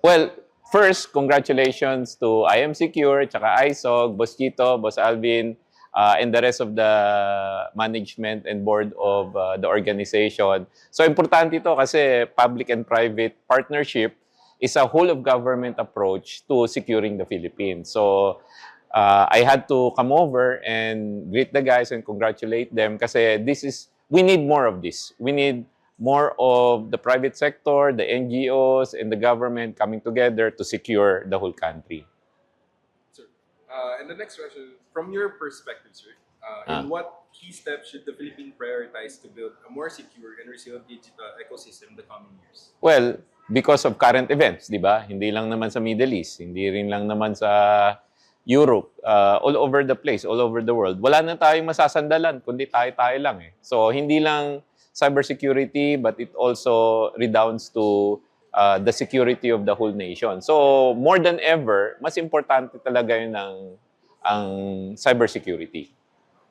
Well, first, congratulations to IM Secure, tsaka ISOG, Boss Chito, Boss Alvin, and the rest of the management and board of the organization. So, importante ito kasi public and private partnership is a whole of government approach to securing the Philippines. So, I had to come over and greet the guys and congratulate them kasi we need more of this. We need more of the private sector, the NGOs, and the government coming together to secure the whole country. Sir, and the next question, from your perspective, sir, in what key steps should the Philippines prioritize to build a more secure and resilient digital ecosystem in the coming years? Well, because of current events, di ba? Hindi lang naman sa Middle East, hindi rin lang naman sa Europe, all over the place, all over the world. Wala na tayong masasandalan, kundi tayo-tayo lang eh. So, hindi lang cybersecurity, but it also redounds to the security of the whole nation. So, more than ever, mas importante talaga yun ang cybersecurity.